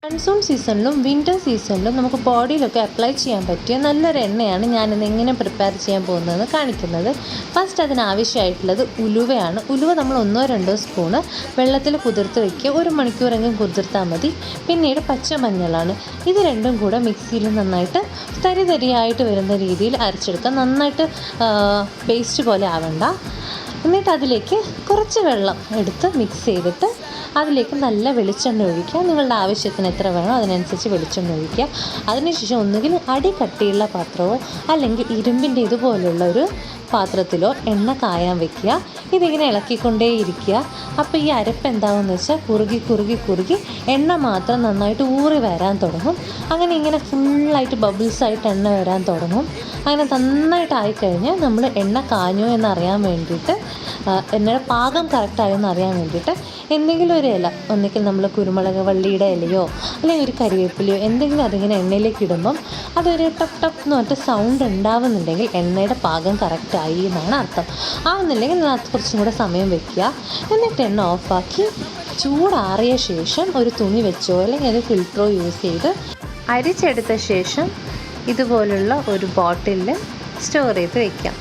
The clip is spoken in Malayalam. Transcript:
മൺസൂൺ സീസണിലും വിൻ്റർ സീസണിലും നമുക്ക് ബോഡിയിലൊക്കെ അപ്ലൈ ചെയ്യാൻ പറ്റിയ നല്ലൊരു എണ്ണയാണ് ഞാനിന്ന് എങ്ങനെ പ്രിപ്പയർ ചെയ്യാൻ പോകുന്നതെന്ന് കാണിക്കുന്നത്. ഫസ്റ്റ് അതിനാവശ്യമായിട്ടുള്ളത് ഉലുവയാണ്. ഉലുവ നമ്മൾ 1-2 സ്പൂണ് വെള്ളത്തിൽ കുതിർത്ത് വയ്ക്കുക. 1 മണിക്കൂറെങ്കിലും കുതിർത്താൽ മതി. പിന്നീട് പച്ചമഞ്ഞളാണ്. ഇത് രണ്ടും കൂടെ മിക്സിയിൽ നന്നായിട്ട് തരിതരിയായിട്ട് വരുന്ന രീതിയിൽ അരച്ചെടുക്കുക. നന്നായിട്ട് പേസ്റ്റ് പോലെ ആവണ്ട. എന്നിട്ട് അതിലേക്ക് കുറച്ച് വെള്ളം എടുത്ത് മിക്സ് ചെയ്തിട്ട് അതിലേക്ക് നല്ല വെളിച്ചെണ്ണ ഒഴിക്കുക. നിങ്ങളുടെ ആവശ്യത്തിന് എത്ര വേണോ അതിനനുസരിച്ച് വെളിച്ചെണ്ണ ഒഴിക്കുക. അതിനുശേഷം ഒന്നുകിൽ അടി കട്ടിയുള്ള പാത്രമോ അല്ലെങ്കിൽ ഇരുമ്പിൻ്റെ ഇതുപോലുള്ള ഒരു പാത്രത്തിലോ എണ്ണ കായാൻ വെക്കുക. ഇതിങ്ങനെ ഇളക്കിക്കൊണ്ടേയിരിക്കുക. അപ്പോൾ ഈ അരപ്പ് എന്താകുമെന്ന് വെച്ചാൽ കുറുകി എണ്ണ മാത്രം നന്നായിട്ട് ഊറി വരാൻ തുടങ്ങും. അങ്ങനെ ഇങ്ങനെ ഫുള്ളായിട്ട് ബബിൾസായിട്ട് എണ്ണ വരാൻ തുടങ്ങും. അങ്ങനെ നന്നായിട്ട് ആയിക്കഴിഞ്ഞാൽ നമ്മൾ എണ്ണ കാഞ്ഞോ എന്നറിയാൻ വേണ്ടിയിട്ട്, എണ്ണയുടെ പാകം കറക്റ്റായോ എന്നറിയാൻ വേണ്ടിയിട്ട് എന്തെങ്കിലും ഒരു ഇല, ഒന്നുകിൽ നമ്മൾ കുരുമുളക് വള്ളിയുടെ ഇലയോ അല്ലെങ്കിൽ ഒരു കരിവേപ്പിലയോ എന്തെങ്കിലും അതിങ്ങനെ എണ്ണയിലേക്ക് ഇടുമ്പം അതൊരു ടപ്പ് ടപ്പ് എന്ന് പറഞ്ഞിട്ട് സൗണ്ട് ഉണ്ടാവുന്നുണ്ടെങ്കിൽ എണ്ണയുടെ പാകം കറക്റ്റായി എന്നാണ് അർത്ഥം. ആവുന്നില്ലെങ്കിൽ അതിനകത്ത് കുറച്ചും കൂടെ സമയം വയ്ക്കുക. എന്നിട്ട് എണ്ണ ഓഫാക്കി ചൂടാറിയ ശേഷം ഒരു തുണി വെച്ചോ അല്ലെങ്കിൽ ഒരു ഫിൽറ്ററോ യൂസ് ചെയ്ത് അരിച്ചെടുത്ത ശേഷം ഇതുപോലുള്ള ഒരു ബോട്ടിലിൽ സ്റ്റോർ ചെയ്ത് വയ്ക്കാം.